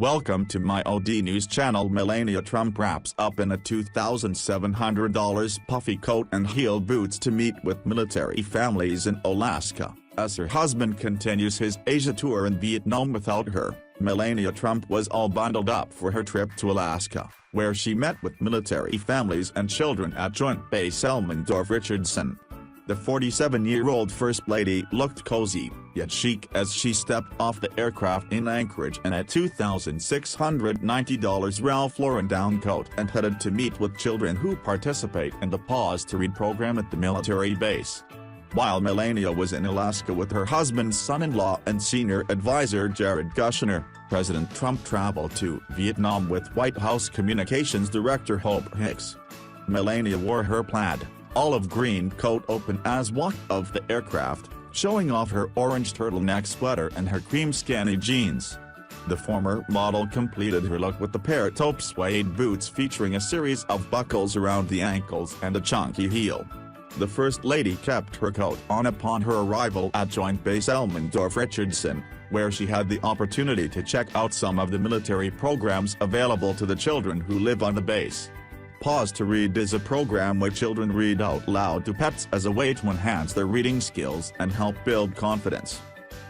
Welcome to my OD News channel. Melania Trump wraps up in a $2,700 puffy coat and heel boots to meet with military families in Alaska, as her husband continues his Asia tour in Vietnam without her. Melania Trump was all bundled up for her trip to Alaska, where she met with military families and children at Joint Base Elmendorf-Richardson. The 47-year-old First Lady looked cozy, yet chic as she stepped off the aircraft in Anchorage in a $2,690 Ralph Lauren down coat and headed to meet with children who participate in the Pause to Read program at the military base. While Melania was in Alaska with her husband's son-in-law and senior advisor Jared Kushner, President Trump traveled to Vietnam with White House Communications Director Hope Hicks. Melania wore her plaid, olive green coat open as walk of the aircraft, showing off her orange turtleneck sweater and her cream skinny jeans. The former model completed her look with the pair of taupe suede boots featuring a series of buckles around the ankles and a chunky heel. The First Lady kept her coat on upon her arrival at Joint Base Elmendorf-Richardson, where she had the opportunity to check out some of the military programs available to the children who live on the base. Pause to Read is a program where children read out loud to pets as a way to enhance their reading skills and help build confidence.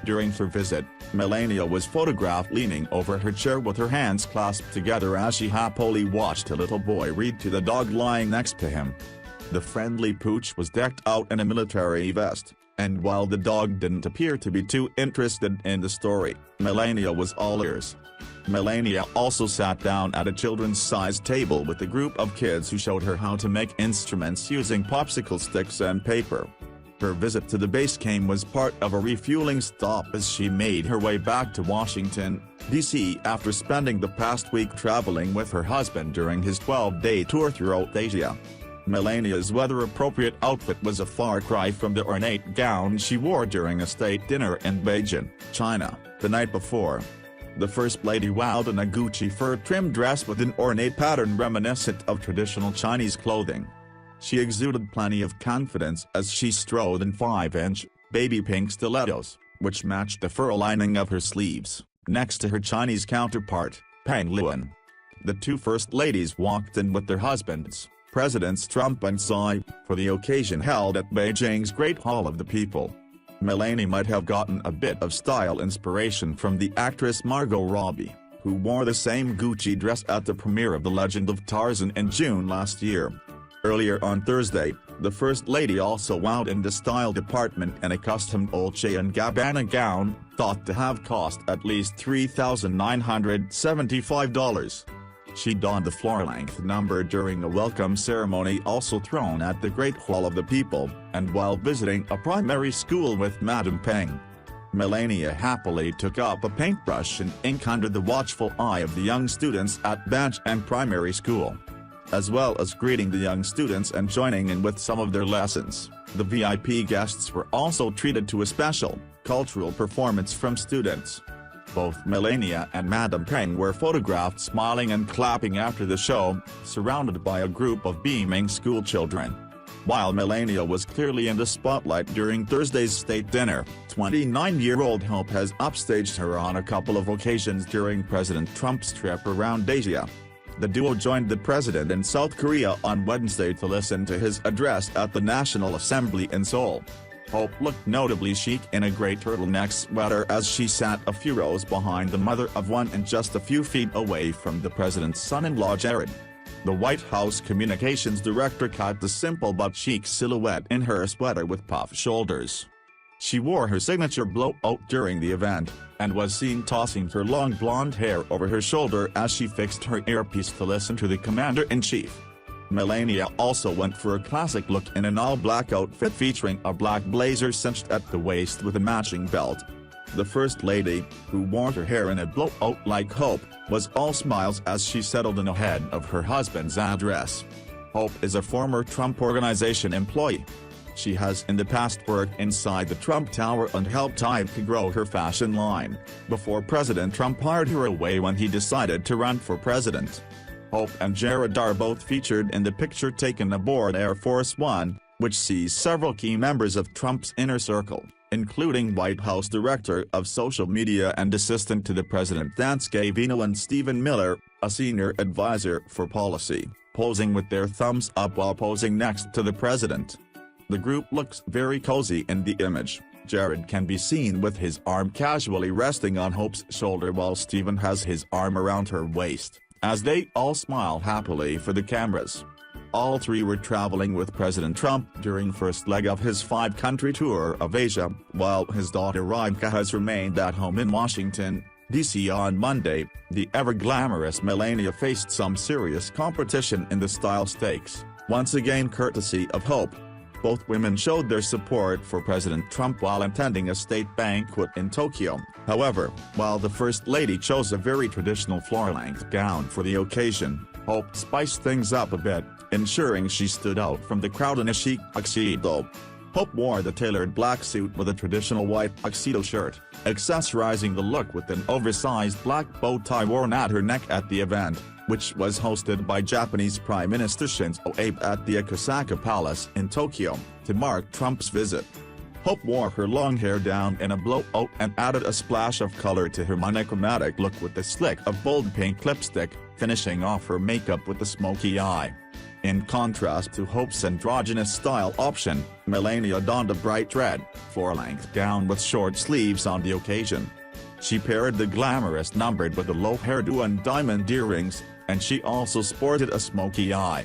During her visit, Melania was photographed leaning over her chair with her hands clasped together as she happily watched a little boy read to the dog lying next to him. The friendly pooch was decked out in a military vest, and while the dog didn't appear to be too interested in the story, Melania was all ears. Melania also sat down at a children's-sized table with a group of kids who showed her how to make instruments using popsicle sticks and paper. Her visit to the base came as part of a refueling stop as she made her way back to Washington, D.C. after spending the past week traveling with her husband during his 12-day tour throughout Asia. Melania's weather-appropriate outfit was a far cry from the ornate gown she wore during a state dinner in Beijing, China, the night before. The First Lady wowed in a Gucci fur-trimmed dress with an ornate pattern reminiscent of traditional Chinese clothing. She exuded plenty of confidence as she strode in 5-inch, baby pink stilettos, which matched the fur lining of her sleeves, next to her Chinese counterpart, Peng Liyuan. The two First Ladies walked in with their husbands, Presidents Trump and Tsai, for the occasion held at Beijing's Great Hall of the People. Melania might have gotten a bit of style inspiration from the actress Margot Robbie, who wore the same Gucci dress at the premiere of The Legend of Tarzan in June last year. Earlier on Thursday, the First Lady also wowed in the style department in a custom Dolce & Gabbana gown, thought to have cost at least $3,975. She donned the floor-length number during a welcome ceremony also thrown at the Great Hall of the People, and while visiting a primary school with Madam Peng. Melania happily took up a paintbrush and ink under the watchful eye of the young students at Banch and Primary School. As well as greeting the young students and joining in with some of their lessons, the VIP guests were also treated to a special, cultural performance from students. Both Melania and Madam Peng were photographed smiling and clapping after the show, surrounded by a group of beaming schoolchildren. While Melania was clearly in the spotlight during Thursday's state dinner, 29-year-old Hope has upstaged her on a couple of occasions during President Trump's trip around Asia. The duo joined the president in South Korea on Wednesday to listen to his address at the National Assembly in Seoul. Hope looked notably chic in a gray turtleneck sweater as she sat a few rows behind the mother of one and just a few feet away from the president's son-in-law Jared. The White House Communications Director caught the simple but chic silhouette in her sweater with puffed shoulders. She wore her signature blowout during the event, and was seen tossing her long blonde hair over her shoulder as she fixed her earpiece to listen to the Commander-in-Chief. Melania also went for a classic look in an all-black outfit featuring a black blazer cinched at the waist with a matching belt. The First Lady, who wore her hair in a blowout like Hope, was all smiles as she settled in ahead of her husband's address. Hope is a former Trump Organization employee. She has in the past worked inside the Trump Tower and helped Ivanka grow her fashion line, before President Trump hired her away when he decided to run for president. Hope and Jared are both featured in the picture taken aboard Air Force One, which sees several key members of Trump's inner circle, including White House Director of Social Media and Assistant to the President Dan Scavino and Stephen Miller, a senior advisor for policy, posing with their thumbs up while posing next to the president. The group looks very cozy in the image. Jared can be seen with his arm casually resting on Hope's shoulder while Stephen has his arm around her waist, as they all smile happily for the cameras. All three were traveling with President Trump during first leg of his 5-country tour of Asia, while his daughter Ivanka has remained at home in Washington, D.C. on Monday. The ever-glamorous Melania faced some serious competition in the style stakes, once again courtesy of Hope. Both women showed their support for President Trump while attending a state banquet in Tokyo. However, while the First Lady chose a very traditional floor-length gown for the occasion, Hope spiced things up a bit, ensuring she stood out from the crowd in a chic tuxedo. Hope wore the tailored black suit with a traditional white tuxedo shirt, accessorizing the look with an oversized black bow tie worn at her neck at the event, which was hosted by Japanese Prime Minister Shinzo Abe at the Akasaka Palace in Tokyo, to mark Trump's visit. Hope wore her long hair down in a blowout and added a splash of color to her monochromatic look with a slick of bold pink lipstick, finishing off her makeup with a smoky eye. In contrast to Hope's androgynous style option, Melania donned a bright red, floor-length gown with short sleeves on the occasion. She paired the glamorous numbered with a low hairdo and diamond earrings, and she also sported a smoky eye.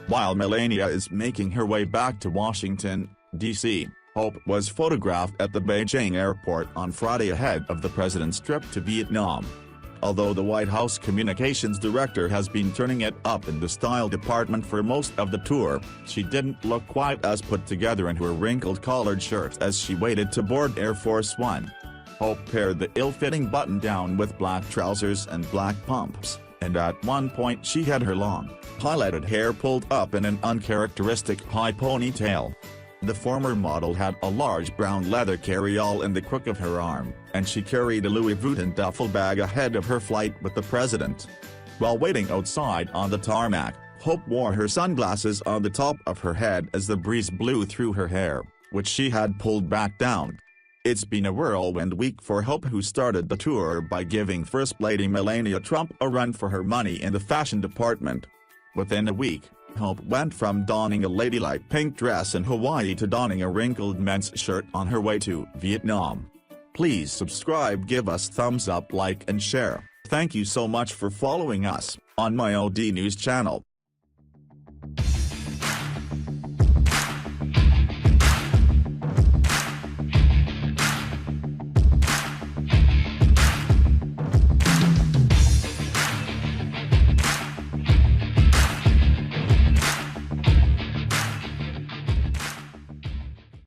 While Melania is making her way back to Washington, D.C., Hope was photographed at the Beijing airport on Friday ahead of the president's trip to Vietnam. Although the White House communications director has been turning it up in the style department for most of the tour, she didn't look quite as put together in her wrinkled collared shirt as she waited to board Air Force One. Hope paired the ill-fitting button-down with black trousers and black pumps, and at one point she had her long, highlighted hair pulled up in an uncharacteristic high ponytail. The former model had a large brown leather carry-all in the crook of her arm, and she carried a Louis Vuitton duffel bag ahead of her flight with the president. While waiting outside on the tarmac, Hope wore her sunglasses on the top of her head as the breeze blew through her hair, which she had pulled back down. It's been a whirlwind week for Hope, who started the tour by giving First Lady Melania Trump a run for her money in the fashion department. Within a week, Hope went from donning a ladylike pink dress in Hawaii to donning a wrinkled men's shirt on her way to Vietnam. Please subscribe, give us thumbs up, like and share. Thank you so much for following us on my OD News channel.